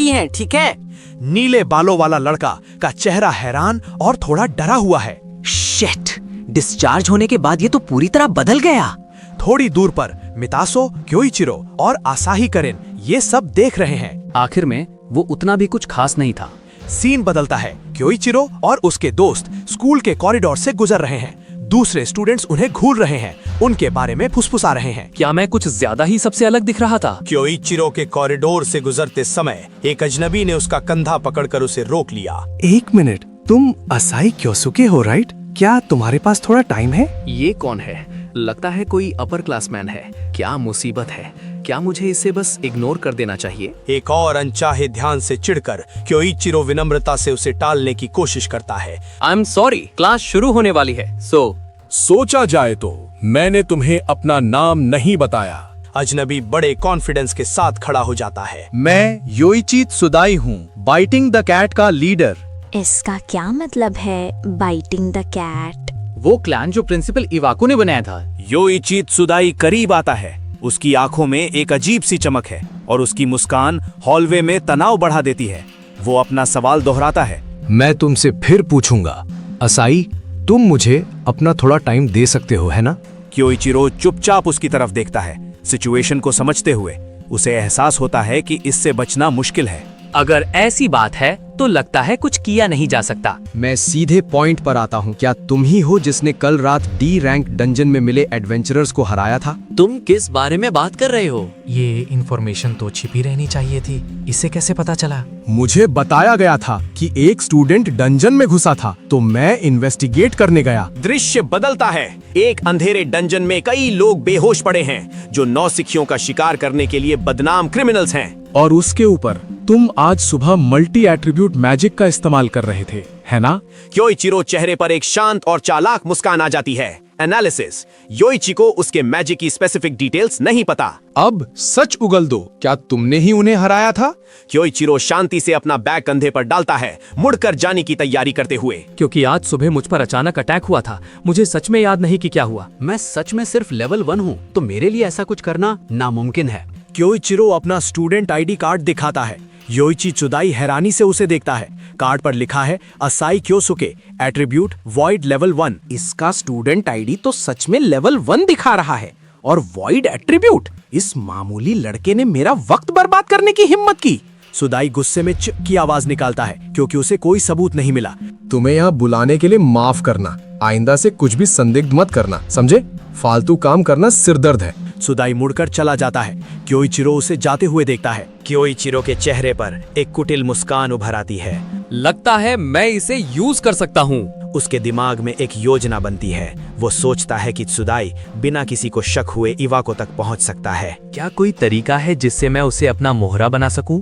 हैं, ठीक है? नीले बालों वाला लड़का का चेहरा हैरान और थोड़ा डरा हुआ है। शिट, डिस्चार्ज होने के बाद ये तो पूरी तरह बदल गया। थोड़ी दूर पर मितासो, क्योइचिरो और आसाही करेन ये सब देख रहे हैं। आखिर में वो उतना भी कुछ खास नहीं था। सीन बदलता है। क्योइचिरो और उसके दोस्त स्कूल के कॉरिडोर से गुजर रहे हैं। दूसरे स्टूडेंट्स उन्हें घूर रहे हैं, उनके बारे में फुसफुसा रहे हैं। क्या मैं कुछ ज्यादा ही सबसे अलग दिख रहा था? क्योइचिरो के कॉरिडोर से गुजरते समय एक अजनबी ने उसका कंधा पकड़कर उसे रोक लिया। 1 मिनट, तुम असाई क्योसुके हो राइट? क्या तुम्हारे पास थोड़ा टाइम है? ये कौन है? लगता है कोई अपर क्लासमैन है। क्या मुसीबत है? क्या मुझे इसे बस इग्नोर कर देना चाहिए? एक और अनचाहे ध्यान से चिढ़कर क्योइचिरो विनम्रता से उसे टालने की कोशिश करता है। आई एम सॉरी, क्लास शुरू होने वाली है। सोचा जाए तो मैंने तुम्हें अपना नाम नहीं बताया। अजनबी बड़े कॉन्फिडेंस के साथ खड़ा हो जाता है। मैं योइची त्सुदाई हूँ, बाइटिंग द कैट का लीडर। इसका क्या मतलब है बाइटिंग द कैट? वो क्लैन जो प्रिंसिपल इवाको ने बनाया था। योइची त्सुदाई करीब आता है। उसकी आंखों में एक अजीब सी चमक है और उसकी मुस्कान हॉलवे में तनाव बढ़ा देती है। वो अपना सवाल दोहराता है। मैं तुमसे फिर पूछूंगा, असाई, तुम मुझे अपना थोड़ा टाइम दे सकते हो, है ना? क्योइचिरो चुपचाप उसकी तरफ देखता है, सिचुएशन को समझते हुए। उसे एहसास होता है कि इससे बचना मुश्किल है। अगर ऐसी बात है तो लगता है कुछ किया नहीं जा सकता। मैं सीधे पॉइंट पर आता हूँ। क्या तुम ही हो जिसने कल रात डी रैंक डंजन में मिले एडवेंचरर्स को हराया था? तुम किस बारे में बात कर रहे हो? ये इन्फॉर्मेशन तो छिपी रहनी चाहिए थी। इसे कैसे पता चला? मुझे बताया गया था कि एक स्टूडेंट डंजन में घुसा था, तो मैं इन्वेस्टिगेट करने गया। दृश्य बदलता है। एक अंधेरे डंजन में कई लोग बेहोश पड़े हैं जो नौसिखियों का शिकार करने के लिए बदनाम क्रिमिनल्स हैं। और उसके ऊपर तुम आज सुबह मल्टी एट्रीब्यूट मैजिक का इस्तेमाल कर रहे थे, है ना? क्योइचिरो चेहरे पर एक शांत और चालाक मुस्कान आ जाती है। एनालिसिस, योइची को उसके मैजिक की स्पेसिफिक डिटेल्स नहीं पता। अब सच उगल दो, क्या तुमने ही उन्हें हराया था? क्योइचिरो शांति से अपना बैग कंधे पर डालता है, मुड़कर जाने की तैयारी करते हुए। क्योंकि आज सुबह मुझ पर अचानक अटैक हुआ था। मुझे सच में याद नहीं कि क्या हुआ। मैं सच में सिर्फ लेवल 1 हूँ, तो मेरे लिए ऐसा कुछ करना नामुमकिन है। क्योइचिरो अपना स्टूडेंट आईडी कार्ड दिखाता है। योइची त्सुदाई हैरानी से उसे देखता है। कार्ड पर लिखा है Asai Kyosuke, attribute void level 1। इसका स्टूडेंट आईडी तो सच में लेवल 1 दिखा रहा है और वॉइड एट्रीब्यूट। इस मामूली लड़के ने मेरा वक्त बर्बाद करने की हिम्मत की। सुदाई गुस्से में चिक की आवाज निकालता है क्योंकि उसे कोई सबूत नहीं मिला। तुम्हें यहाँ बुलाने के लिए माफ करना। आइंदा से कुछ भी संदिग्ध मत करना, समझे? फालतू काम करना सिरदर्द है। सुदाई मुड़कर चला जाता है। क्योइचिरो उसे जाते हुए देखता है। क्योइचिरो के चेहरे पर एक कुटिल मुस्कान उभर आती है। लगता है मैं इसे यूज कर सकता हूँ। उसके दिमाग में एक योजना बनती है। वो सोचता है कि त्सुदाई बिना किसी को शक हुए इवाको तक पहुंच सकता है। क्या कोई तरीका है जिससे मैं उसे अपना मोहरा बना सकूं?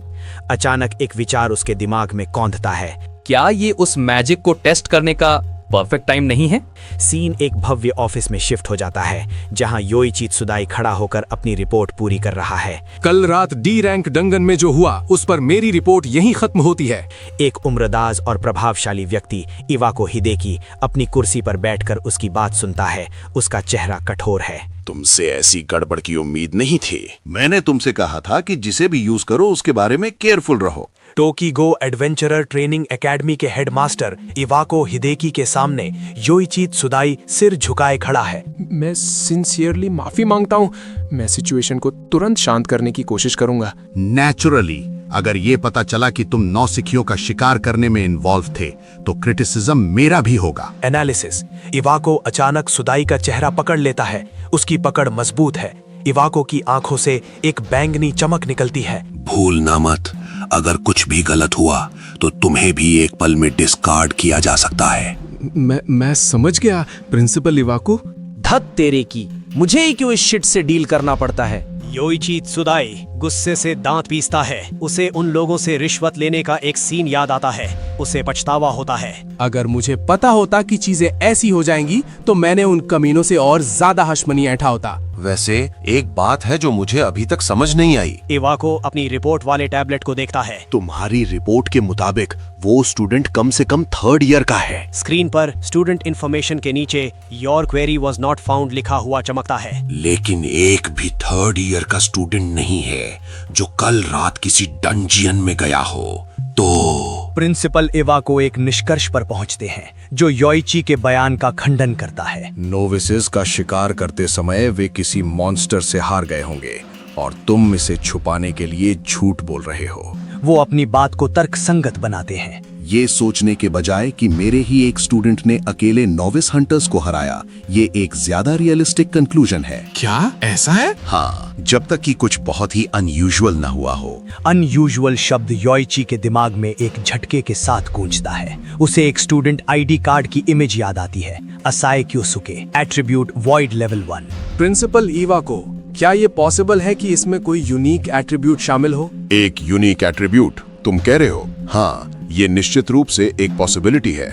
अचानक एक विचार उसके दिमाग में कौंधता है। क्या ये उस मैजिक को टेस्ट करने का परफेक्ट टाइम नहीं है? सीन एक भव्य ऑफिस में शिफ्ट हो जाता है जहां योइची त्सुदाई खड़ा होकर अपनी रिपोर्ट पूरी कर रहा है। कल रात डी रैंक डंगन में जो हुआ उस पर मेरी रिपोर्ट यहीं खत्म होती है। एक उम्रदाज और प्रभावशाली व्यक्ति इवाको हिदेकी अपनी कुर्सी पर बैठकर उसकी बात सुनता है। उसका चेहरा कठोर है। तुमसे ऐसी गड़बड़ की उम्मीद नहीं थी। मैंने तुमसे कहा था कि जिसे भी यूज करो उसके बारे में केयरफुल रहो। टोकीगो एडवेंचरर ट्रेनिंग एकेडमी के हेडमास्टर इवाको हिदेकी के सामने योइची त्सुदाई सिर झुकाए खड़ा है। मैं सिंसियरली माफी मांगता हूँ। मैं सिचुएशन को तुरंत शांत करने की कोशिश करूंगा। नेचुरली, अगर ये पता चला कि तुम नौसिखियों का शिकार करने में इन्वॉल्व थे तो क्रिटिसिज्म मेरा भी होगा। एनालिसिस, इवाको अचानक सुदाई का चेहरा पकड़ लेता है। उसकी पकड़ मजबूत है। इवाको की आंखों से एक बैंगनी चमक निकलती है। भूलना मत, अगर कुछ भी गलत हुआ तो तुम्हें भी एक पल में डिस्कार्ड किया जा सकता है। मैं समझ गया प्रिंसिपल इवाको। धत तेरे की, मुझे ही क्यों इस शिट से डील करना पड़ता है? योइची त्सुदाई गुस्से से दांत पीसता है। उसे उन लोगों से रिश्वत लेने का एक सीन याद आता है उसे पछतावा होता है। अगर मुझे पता होता कि चीजें ऐसी हो जाएंगी तो मैंने उन कमीनों से और ज्यादा हशमनी ऐठा होता। वैसे एक बात है जो मुझे अभी तक समझ नहीं आई। इवाको अपनी रिपोर्ट वाले टैबलेट को देखता है। तुम्हारी रिपोर्ट के मुताबिक वो स्टूडेंट कम से कम 3rd ईयर का है। स्क्रीन पर स्टूडेंट इन्फॉर्मेशन के नीचे your query was not found लिखा हुआ चमकता है। लेकिन एक भी 3rd ईयर का स्टूडेंट नहीं है जो कल रात किसी डंजियन में गया हो। तो प्रिंसिपल इवाको एक निष्कर्ष पर पहुंचते हैं जो योइची के बयान का खंडन करता है। नोविसेस का शिकार करते समय वे किसी मॉन्स्टर से हार गए होंगे और तुम इसे छुपाने के लिए झूठ बोल रहे हो। वो अपनी बात को तर्कसंगत बनाते हैं। ये सोचने के बजाय कि मेरे ही एक स्टूडेंट ने अकेले नोविस हंटर्स को हराया, ये एक ज्यादा रियलिस्टिक कंक्लूजन है। क्या ऐसा है? हाँ, जब तक कि कुछ बहुत ही अनयूजुअल ना हुआ हो। अनयूजुअल शब्द योइची के दिमाग में एक झटके के साथ गूंजता है। उसे एक स्टूडेंट आईडी कार्ड की इमेज याद आती है। Asai Kyosuke, attribute void level 1। Principal Iwako, क्या ये पॉसिबल है कि इसमें कोई यूनिक एट्रीब्यूट शामिल हो? एक यूनिक एट्रीब्यूट तुम कह रहे हो? हाँ, ये निश्चित रूप से एक पॉसिबिलिटी है।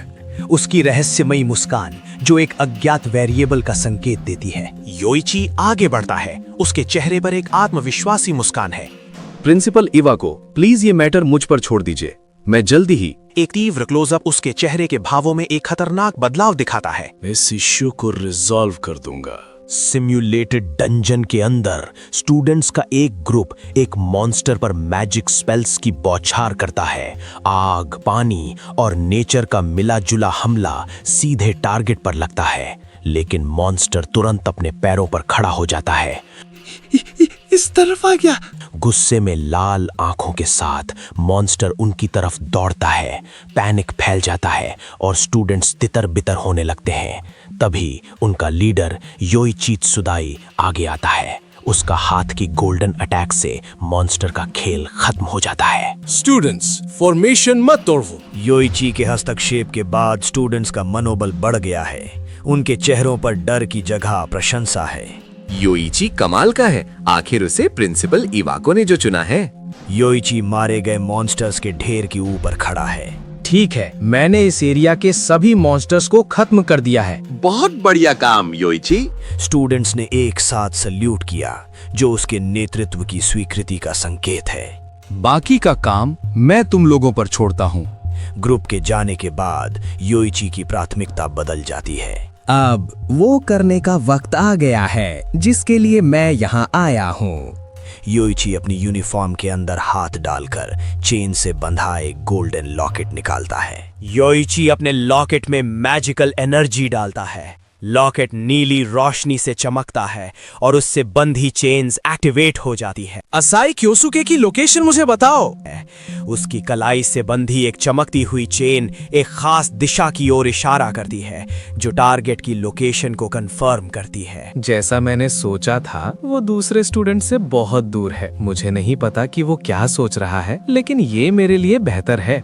उसकी रहस्यमयी मुस्कान जो एक अज्ञात वेरिएबल का संकेत देती है। योइची आगे बढ़ता है। उसके चेहरे पर एक आत्मविश्वासी मुस्कान है। प्रिंसिपल इवाको, प्लीज ये मैटर मुझ पर छोड़ दीजिए। मैं जल्दी ही। एक तीव्र क्लोजअप उसके चेहरे के भावों में एक खतरनाक बदलाव दिखाता है। इस इश्यू को रिजॉल्व कर दूंगा। सिम्युलेटेड डंजन के अंदर स्टूडेंट्स का एक ग्रुप एक मॉन्स्टर पर मैजिक स्पेल्स की बौछार करता है। आग, पानी और नेचर का मिला जुला हमला सीधे टारगेट पर लगता है, लेकिन मॉन्स्टर तुरंत अपने पैरों पर खड़ा हो जाता है। इस तरफ आ गया। गुस्से में लाल आंखों के साथ मॉन्स्टर उनकी तरफ दौड़ता है। पैनिक फैल जाता है और स्टूडेंट्स तितर बितर होने लगते हैं। तभी उनका लीडर योइची त्सुदाई आगे आता है। उसका हाथ की गोल्डन अटैक से मॉन्स्टर का खेल खत्म हो जाता है। स्टूडेंट्स, फॉर्मेशन मत तोड़ो। योइची के हस्तक्षेप के बाद स्टूडेंट्स का मनोबल बढ़ गया है। उनके चेहरों पर डर की जगह प्रशंसा है। योइची कमाल का है। आखिर उसे प्रिंसिपल इवाको ने जो चुना है। योइची मारे गए मॉन्स्टर्स के ढेर के ऊपर खड़ा है। ठीक है, मैंने इस एरिया के सभी मॉन्स्टर्स को खत्म कर दिया है। बहुत बढ़िया काम योइची। स्टूडेंट्स ने एक साथ सल्यूट किया, जो उसके नेतृत्व की स्वीकृति का संकेत है। बाकी का काम मैं तुम लोगों पर छोड़ता हूँ। ग्रुप के जाने के बाद योइची की प्राथमिकता बदल जाती है। अब वो करने का वक्त आ गया है जिसके लिए मैं यहाँ आया हूँ। योइची अपनी यूनिफॉर्म के अंदर हाथ डालकर चेन से बंधा एक गोल्डन लॉकेट निकालता है। योइची अपने लॉकेट में मैजिकल एनर्जी डालता है। लॉकेट नीली रोशनी से चमकता है और उससे बंधी चेन्स एक्टिवेट हो जाती है। असाई क्योसुके की लोकेशन मुझे बताओ। उसकी कलाई से बंधी एक चमकती हुई चेन एक खास दिशा की ओर इशारा करती है, जो टारगेट की लोकेशन को कंफर्म करती है। जैसा मैंने सोचा था, वो दूसरे स्टूडेंट से बहुत दूर है। मुझे नहीं पता कि वो क्या सोच रहा है, लेकिन ये मेरे लिए बेहतर है।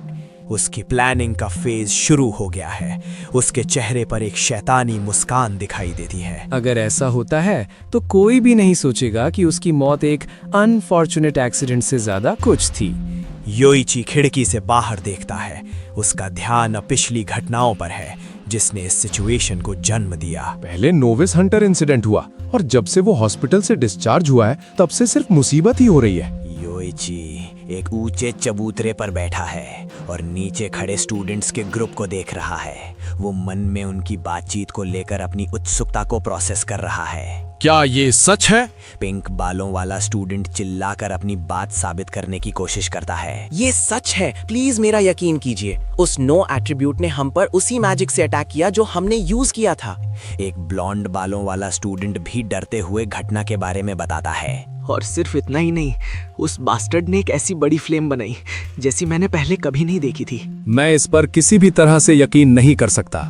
उसकी प्लानिंग का फेज शुरू हो गया है। उसके चेहरे पर एक शैतानी मुस्कान दिखाई देती है। अगर ऐसा होता है तो कोई भी नहीं सोचेगा कि उसकी मौत एक अनफॉर्चुनेट एक्सीडेंट से ज्यादा कुछ थी। योइची खिड़की से बाहर देखता है। उसका ध्यान अब पिछली घटनाओं पर है जिसने इस सिचुएशन को जन्म दिया। पहले नोविस हंटर इंसिडेंट हुआ और जब से वो हॉस्पिटल से डिस्चार्ज हुआ है तब से सिर्फ मुसीबत ही हो रही है। योइची एक ऊंचे चबूतरे पर बैठा है और नीचे खड़े स्टूडेंट्स के ग्रुप को देख रहा है। वो मन में उनकी बातचीत को लेकर अपनी उत्सुकता को प्रोसेस कर रहा है। क्या ये सच है? पिंक बालों वाला स्टूडेंट चिल्लाकर अपनी बात साबित करने की कोशिश करता है। ये सच है, प्लीज मेरा यकीन कीजिए। उस नो एट्रीब्यूट ने हम पर उसी मैजिक से अटैक किया जो हमने यूज किया था। एक ब्लॉन्ड बालों वाला स्टूडेंट भी डरते हुए घटना के बारे में बताता है। और सिर्फ इतना ही नहीं, उस बास्टर्ड ने एक ऐसी बड़ी फ्लेम बनाई जैसी मैंने पहले कभी नहीं देखी थी। मैं इस पर किसी भी तरह से यकीन नहीं कर सकता।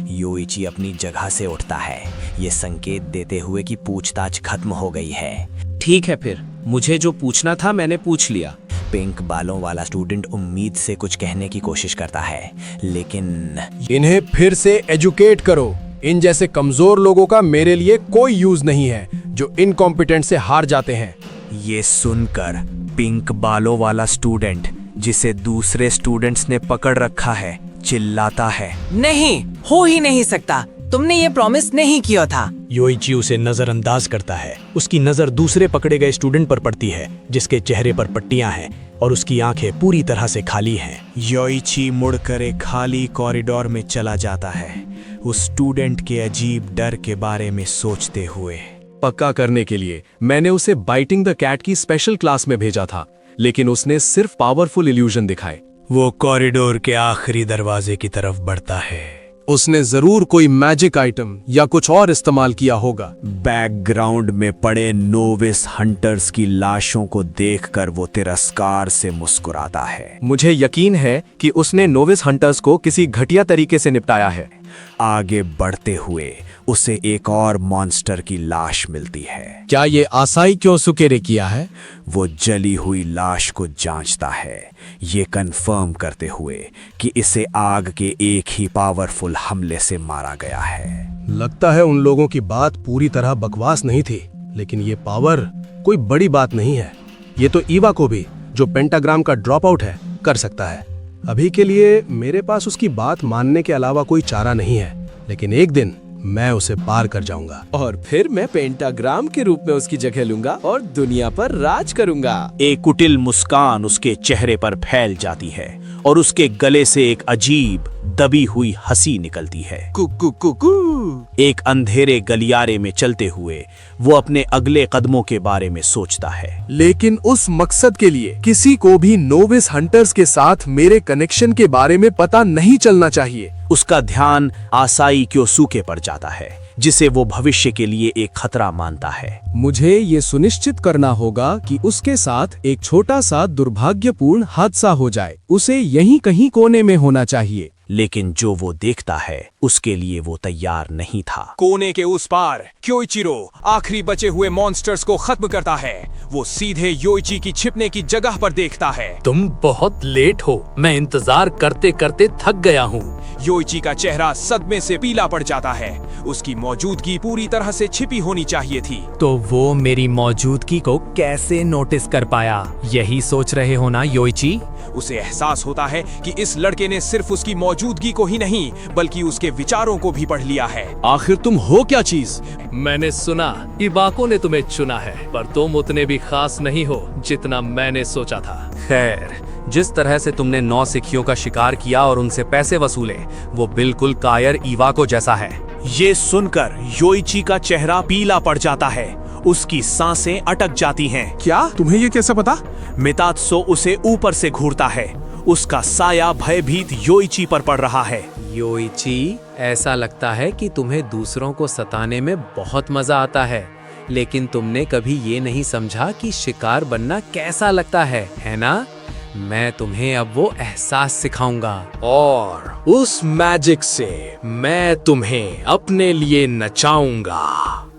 योइची अपनी जगह से उठता है, ये संकेत देते हुए कि पूछताछ खत्म हो गई है। ठीक है, फिर मुझे जो पूछना था मैंने पूछ लिया। पिंक बालों वाला स्टूडेंट उम्मीद से कुछ कहने की कोशिश करता है, लेकिन इन्हें फिर से एजुकेट करो। इन जैसे कमजोर लोगों का मेरे लिए कोई यूज नहीं है जो इनकॉम्पिटेंट से हार जाते हैं। ये सुनकर पिंक बालों वाला स्टूडेंट जिसे दूसरे स्टूडेंट्स ने पकड़ रखा है, चिल्लाता है। नहीं, हो ही नहीं सकता। तुमने ये प्रॉमिस नहीं किया था। योइची उसे नजरअंदाज करता है। उसकी नजर दूसरे पकड़े गए स्टूडेंट पर पड़ती है, जिसके चेहरे पर पट्टियां हैं और उसकी आंखें पूरी तरह से खाली हैं। योइची मुड़कर एक खाली कॉरिडोर में चला जाता है, उस स्टूडेंट के अजीब डर के बारे में सोचते हुए। पक्का करने के लिए मैंने उसे बाइटिंग द कैट की स्पेशल क्लास में भेजा था, लेकिन उसने सिर्फ पावरफुल इल्यूजन दिखाए। वो कॉरिडोर के आखिरी दरवाजे की तरफ बढ़ता है। उसने जरूर कोई मैजिक आइटम या कुछ और इस्तेमाल किया होगा। बैकग्राउंड में पड़े नोविस हंटर्स की लाशों को देखकर वो तिरस्कार से मुस्कुराता है। मुझे यकीन है कि उसने नोविस हंटर्स को किसी घटिया तरीके से निपटाया है। आगे बढ़ते हुए उसे एक और मॉन्स्टर की लाश मिलती है। क्या ये आसाई क्योसुके ने किया है? वो जली हुई लाश को जांचता है, ये कंफर्म करते हुए कि इसे आग के एक ही पावरफुल हमले से मारा गया है। लगता है उन लोगों की बात पूरी तरह बकवास नहीं थी, लेकिन ये पावर कोई बड़ी बात नहीं है। ये तो ईवा को भी, जो पेंटाग्राम का ड्रॉप आउट है, कर सकता है। अभी के लिए मेरे पास उसकी बात मानने के अलावा कोई चारा नहीं है, लेकिन एक दिन मैं उसे पार कर जाऊंगा और फिर मैं पेंटाग्राम के रूप में उसकी जगह लूंगा और दुनिया पर राज करूंगा। एक कुटिल मुस्कान उसके चेहरे पर फैल जाती है और उसके गले से एक अजीब दबी हुई हंसी निकलती है। कुकू कुकू। एक अंधेरे गलियारे में चलते हुए वो अपने अगले कदमों के बारे में सोचता है। लेकिन उस मकसद के लिए किसी को भी नोविस हंटर्स के साथ मेरे कनेक्शन के बारे में पता नहीं चलना चाहिए। उसका ध्यान आसाई क्योसुके पर जाता है, जिसे वो भविष्य के लिए एक खतरा मानता है। मुझे ये सुनिश्चित करना होगा कि उसके साथ एक छोटा सा दुर्भाग्यपूर्ण हादसा हो जाए। उसे यहीं कहीं कोने में होना चाहिए। लेकिन जो वो देखता है उसके लिए वो तैयार नहीं था। कोने के उस पार क्योइचिरो आखिरी बचे हुए मॉन्स्टर्स को खत्म करता है। वो सीधे योइची की छिपने की जगह पर देखता है। तुम बहुत लेट हो, मैं इंतजार करते करते थक गया हूँ। योइची का चेहरा सदमे से पीला पड़ जाता है। उसकी मौजूदगी पूरी तरह से छिपी होनी चाहिए थी। तो वो मेरी मौजूदगी को कैसे नोटिस कर पाया? यही सोच रहे हो ना योइची? उसे एहसास होता है कि इस लड़के ने सिर्फ उसकी मौजूदगी को ही नहीं, बल्कि उसके विचारों को भी पढ़ लिया है। आखिर तुम हो क्या चीज? मैंने सुना इबाको ने तुम्हें चुना है, पर तुम उतने भी खास नहीं हो जितना मैंने सोचा था। खैर, जिस तरह से तुमने 9 सिक्कियों का शिकार किया और उनसे पैसे वसूले, वो बिल्कुल कायर इवाको जैसा है। ये सुनकर योइची का चेहरा पीला पड़ जाता है। उसकी सांसें अटक जाती हैं। क्या? तुम्हें ये कैसे पता? मितात्सो उसे ऊपर से घूरता है। उसका साया भयभीत योइची पर पड़ रहा है। योइची, ऐसा लगता है कि तुम्हें दूसरों को सताने में बहुत मजा आता है, लेकिन तुमने कभी ये नहीं समझा कि शिकार बनना कैसा लगता है ना? मैं तुम्हें अब वो एहसास सिखाऊंगा और उस मैजिक से मैं तुम्हें अपने लिए नचाऊंगा।